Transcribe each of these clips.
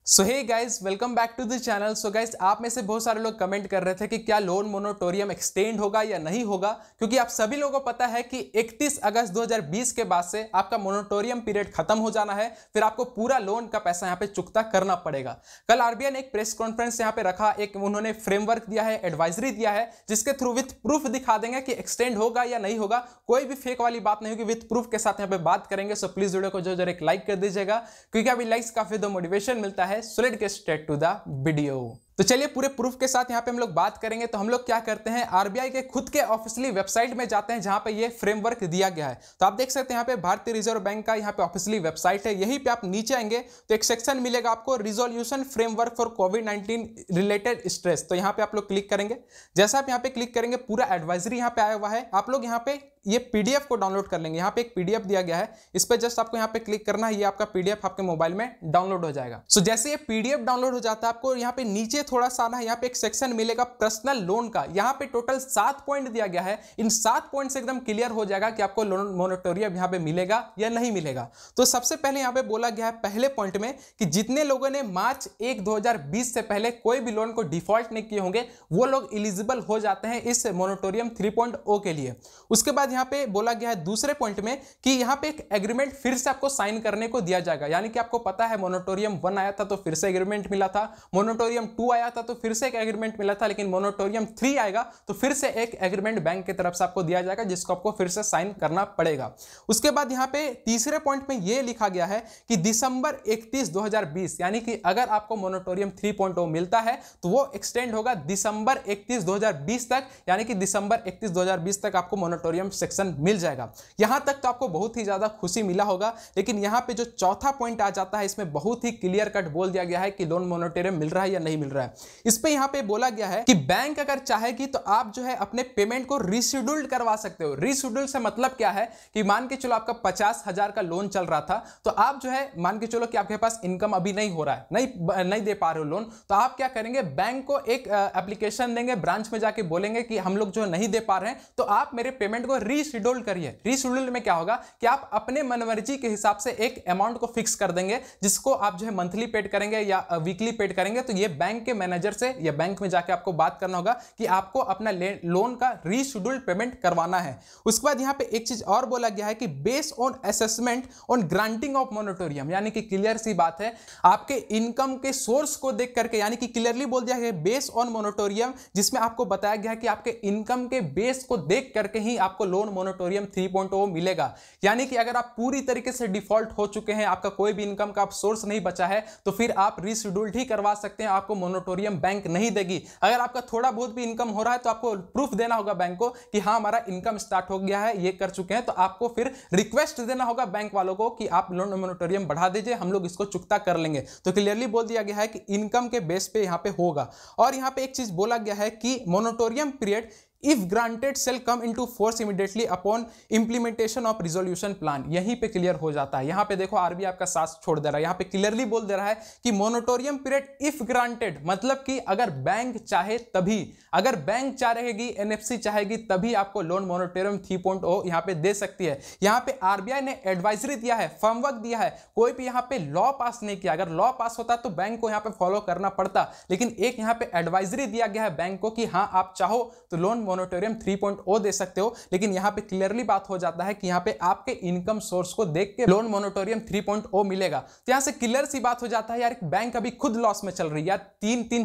So hey guys, welcome back to the channel. So guys, आप में से बहुत सारे लोग कमेंट कर रहे थे कि क्या लोन मोरेटोरियम एक्सटेंड होगा या नहीं होगा, क्योंकि आप सभी लोगों को पता है कि 31 अगस्त 2020 के बाद से आपका मोरेटोरियम पीरियड खत्म हो जाना है। फिर आपको पूरा लोन का पैसा यहाँ पे चुकता करना पड़ेगा। कल आरबीआई ने एक प्रेस कॉन्फ्रेंस यहाँ पे रखा, एक उन्होंने फ्रेमवर्क दिया है, एडवाइजरी दिया है, जिसके थ्रू विथ प्रूफ दिखा देंगे कि एक्सटेंड होगा या नहीं होगा। कोई भी फेक वाली बात नहीं होगी, विथ प्रूफ के साथ यहाँ पे बात करेंगे। सो प्लीज वीडियो को जरा एक लाइक कर दीजिएगा, क्योंकि अभी लाइक्स काफी दो मोटिवेशन मिलता है। So let's get straight to the video. तो चलिए पूरे प्रूफ के साथ यहाँ पे हम लोग बात करेंगे। तो हम लोग क्या करते हैं, आरबीआई के खुद के ऑफिशियली वेबसाइट में जाते हैं, जहां पे ये फ्रेमवर्क दिया गया है। तो आप देख सकते हैं यहाँ पे भारतीय रिजर्व बैंक का यहाँ पे ऑफिशियली वेबसाइट है। यहीं पे आप नीचे आएंगे तो एक सेक्शन मिलेगा आपको, resolution framework for covid related stress. तो यहाँ पे आप लोग क्लिक करेंगे। जैसा आप यहाँ पे क्लिक करेंगे, पूरा एडवाइजरी यहाँ पे आया हुआ है। आप लोग यहाँ पे ये पीडीएफ को डाउनलोड कर लेंगे। यहाँ पे एक पीडीएफ दिया गया है, इस पे जस्ट आपको यहाँ पे क्लिक करना है। ये आपका पीडीएफ आपके मोबाइल में डाउनलोड हो जाएगा। सो जैसे ये पीडीएफ डाउनलोड हो जाता है, आपको यहाँ पे नीचे थोड़ा सा आना है। यहाँ पे एक सेक्शन मिलेगा पर्सनल लोन का। यहाँ पे टोटल 7 पॉइंट दिया गया है। इन 7 पॉइंट से एकदम क्लियर हो जाएगा कि आपको लोन मोरेटोरियम यहाँ पे मिलेगा या नहीं मिलेगा। तो सबसे पहले यहाँ पे बोला गया है पहले पॉइंट में कि जितने लोगों ने मार्च 1 2020 से पहले कोई भी लोन को डिफॉल्ट नहीं किए होंगे, वो लोग एलिजिबल हो जाते हैं इस मोरेटोरियम 3.0 के लिए। उसके बाद यहाँ पे बोला गया है दूसरे पॉइंट में कि यहाँ पे एक एग्रीमेंट फिर से आपको साइन करने को दिया जाएगा। यानी कि आपको पता है मोरेटोरियम 1 आया था तो फिर से एग्रीमेंट मिला था, मोरेटोरियम 2 आया था तो फिर से एक एग्रीमेंट मिला था, लेकिन मोरेटोरियम 3 आएगा तो फिर से एक एग्रीमेंट बैंक की तरफ से आपको दिया जाएगा, जिसको आपको फिर से साइन करना पड़ेगा। उसके बाद यहाँ पे तीसरे पॉइंट में यह लिखा गया है कि दिसंबर 31 2020, यानी कि अगर आपको मोरेटोरियम 3.0 मिलता है तो वो एक्सटेंड होगा दिसंबर 31 2020 तक। यानी कि दिसंबर 31 2020 तक आपको मोरेटोरियम सेक्शन मिल जाएगा। यहां तक तो आपको बहुत ही ज्यादा खुशी मिला होगा, लेकिन यहां पे जो चौथा पॉइंट आ जाता है, इसमें बहुत ही क्लियर कट बोल दिया गया है कि लोन मोरेटोरियम मिल रहा है या नहीं मिल रहा है। इस पे यहां पे बोला गया है कि बैंक अगर चाहेगी तो आप जो है अपने पेमेंट को रिशेड्यूल्ड करवा सकते हो। रिशेड्यूल से मतलब क्या है कि मान के चलो आपका 50,000 का लोन चल रहा था, तो आप जो है मान के चलो कि आपके पास इनकम अभी नहीं हो रहा है, नहीं दे पा रहे हो लोन, तो आप क्या करेंगे, बैंक को एक एप्लीकेशन देंगे, ब्रांच में जाके बोलेंगे कि हम लोग जो नहीं दे पा रहे हैं, तो आप मेरे पेमेंट को रीशेड्यूल करिए। रीशेड्यूल में क्या होगा कि आप अपने मनमर्जी के हिसाब से एक अमाउंट को फिक्स कर देंगे, जिसको आप जो है मंथली पेड करेंगे या वीकली पेड करेंगे। तो ये बैंक के मैनेजर से या बैंक में जाके आपको बात करना होगा कि आपको अपना लोन का रीशेड्यूल पेमेंट करवाना है। उसके बाद यहाँ पे एक चीज और बोला गया है कि based on assessment on granting of moratorium, यानी कि क्लियर सी बात है, आपके इनकम के सोर्स को देख करके, यानी कि क्लियरली बोल दिया गया बेस्ड ऑन मोरेटोरियम, जिसमें आपको बताया गया कि आपके इनकम के बेस को देख करके ही आपको लोन मोरेटोरियम 3.0 मिलेगा। यानी कि अगर आप पूरी तरीके से डिफॉल्ट हो चुके हैं, आपका कोई भी इनकम का सोर्स नहीं बचा है, तो फिर आप रीशेड्यूल्ड ही करवा सकते हैं, आपको मोरेटोरियम बैंक नहीं देगी। अगर आपका थोड़ा बहुत भी इनकम हो रहा है तो आपको प्रूफ देना होगा बैंक को कि हाँ हमारा इनकम स्टार्ट हो गया है, ये कर चुके हैं, तो आपको फिर रिक्वेस्ट देना होगा बैंक वालों को कि आप लोन मोरेटोरियम बढ़ा दीजिए, हम लोग इसको चुकता कर लेंगे। तो क्लियरली बोल दिया गया है कि इनकम के बेस पे यहां पे होगा। और यहां पे एक चीज बोला गया है कि moratorium period if granted shall come into force immediately upon implementation of resolution plan। यहीं पे क्लियर हो जाता है। यहां पे देखो आरबीआई आपका साथ छोड़ दे रहा है, यहां पे क्लियरली बोल दे रहा है कि मोरेटोरियम पीरियड इफ ग्रांटेड, मतलब कि अगर बैंक चाहे तभी, अगर बैंक चाहेगी, एनएफसी चाहेगी, तभी आपको लोन मोरेटोरियम 3.0 यहां पे दे सकती है। यहां पे आरबीआई ने एडवाइजरी दिया है, फर्मवर्क दिया है, कोई भी यहां पे लॉ पास नहीं किया। अगर लॉ पास होता तो बैंक को यहां पे फॉलो करना पड़ता, लेकिन एक यहां पे एडवाइजरी दिया गया है बैंक को कि हाँ आप चाहो तो लोन मोरेटोरियम 3.0 दे सकते हो। लेकिन यहां पे क्लियरली बात हो जाता है कि यहां पे आपके इनकम सोर्स को देख के लोन मोरेटोरियम 3.0 मिलेगा। तो यहां से क्लियर सी बात हो जाता है यार, बैंक अभी खुद लॉस में चल रही है यार,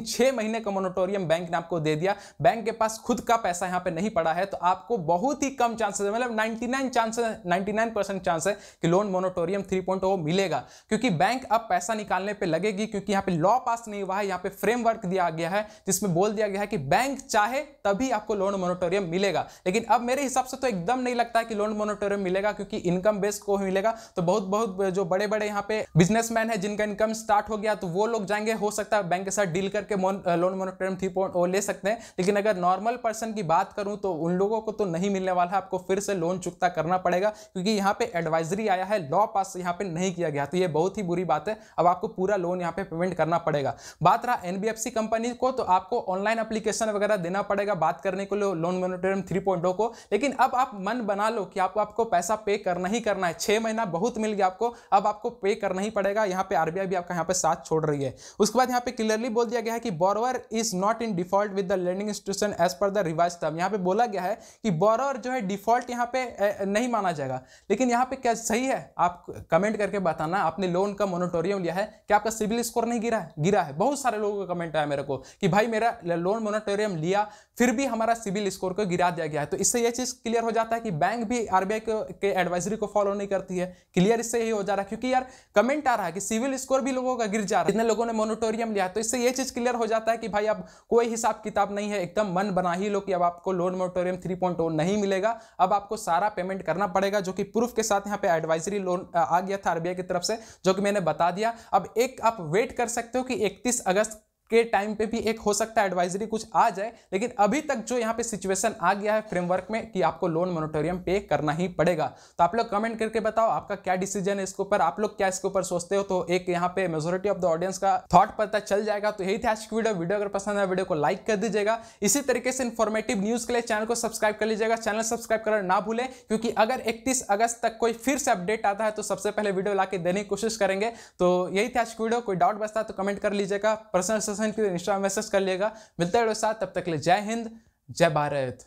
6 महीने का मोरेटोरियम बैंक ने आपको दे दिया, बैंक के पास खुद का पैसा यहां पे नहीं पड़ा है, तो आपको बहुत ही कम चांसेस है, मतलब 99% चांस है कि लोन मोरेटोरियम 3.0 मिलेगा, क्योंकि बैंक अब पैसा निकालने पे लगेगी, क्योंकि यहां पे लॉ पास नहीं हुआ है, यहां पे फ्रेमवर्क दिया गया है जिसमें बोल दिया गया है कि बैंक चाहे तभी आपको लोन मोरेटोरियम मिलेगा। लेकिन अब मेरे हिसाब से तो एकदम नहीं लगता है कि लोन मोरेटोरियम मिलेगा, क्योंकि इनकम बेस को ही मिलेगा। तो बहुत जो बड़े बड़े यहाँ पे बिजनेसमैन है जिनका इनकम स्टार्ट हो गया, तो वो लोग जाएंगे, हो सकता है बैंक के साथ डील करके लोन मोरेटोरियम 3.0 ले सकते हैं। लेकिन अगर नॉर्मल पर्सन की बात करूं तो उन लोगों को तो नहीं मिलने वाला है, आपको फिर से लोन चुकता करना पड़ेगा, क्योंकि यहाँ पे एडवाइजरी आया है, लॉ पास यहाँ पे नहीं किया गया। तो ये बहुत ही बुरी बात है, अब आपको पूरा लोन यहाँ पे पेमेंट करना पड़ेगा। बात रहा एनबीएफसी कंपनी को, तो आपको ऑनलाइन एप्लीकेशन वगैरह देना पड़ेगा बात करने के लिए, हो लोन मोनिटोरियम 3.0 को, लेकिन अब आप मन बना लो कि आपको पैसा पे करना ही करना है। 6 महीना बहुत मिल गया आपको, अब आपको पे करना ही पड़ेगा। यहाँ पे आरबीआई भी आपका यहाँ पे साथ छोड़ रही है। उसके बाद यहाँ पे क्लियरली बोल दिया गया है कि borrower is not in default with the lending institution as per the revise term. यहाँ पे बोला गया है कि बोरोवर जो है डिफॉल्ट यहाँ पे नहीं माना जाएगा, लेकिन यहाँ पे क्या सही है? आप कमेंट करके बताना, आपने लोन का मोनिटोरियम लिया है, क्या आपका सिविल स्कोर नहीं गिरा है? गिरा है। बहुत सारे लोगों का कमेंट आया मेरे को कि भाई मेरा लोन मोनिटोरियम लिया फिर भी हमारा सिविल स्कोर को गिरा दिया गया है। तो इससे यह चीज क्लियर हो जाता है कि बैंक भी आरबीआई के एडवाइजरी को फॉलो नहीं करती है। क्लियर इससे यही हो जा रहा है, क्योंकि यार कमेंट आ रहा है कि सिविल स्कोर भी लोगों का गिर जा रहा है, इतने लोगों ने मोनिटोरियम लिया। तो इससे यह चीज क्लियर हो जाता है कि भाई अब कोई हिसाब किताब नहीं है, एकदम मन बना ही लो कि अब आपको लोन मोनिटोरियम 3.0 नहीं मिलेगा। अब आपको सारा पेमेंट करना पड़ेगा, जो कि प्रूफ के साथ यहाँ पे एडवाइजरी लोन आ गया था आरबीआई की तरफ से, जो कि मैंने बता दिया। अब एक आप वेट कर सकते हो कि 31 अगस्त के टाइम पे भी एक हो सकता है एडवाइजरी कुछ आ जाए, लेकिन अभी तक जो यहाँ पे सिचुएशन आ गया है फ्रेमवर्क में कि आपको लोन मोनिटोरियम पे करना ही पड़ेगा। तो आप लोग कमेंट करके बताओ आपका क्या डिसीजन है इसके ऊपर, आप लोग क्या इसके ऊपर सोचते हो। तो एक यहाँ पे मेजोरिटी ऑफ द ऑडियंस का थॉट पता चल जाएगा। तो यही था आज की वीडियो अगर पसंद है वीडियो को लाइक कर दीजिएगा। इसी तरीके से इन्फॉर्मेटिव न्यूज के लिए चैनल को सब्सक्राइब कर लीजिएगा। चैनल सब्सक्राइब करना ना भूलें, क्योंकि अगर 31 अगस्त तक कोई फिर से अपडेट आता है तो सबसे पहले वीडियो लाके देने की कोशिश करेंगे। तो यही था आज की वीडियो। कोई डाउट बचता है तो कमेंट कर लीजिएगा, पर्सनल सेशन के लिए इंस्टा मैसेज कर लिएगा। मिलते हैं साथ, तब तक के लिए जय हिंद, जय भारत।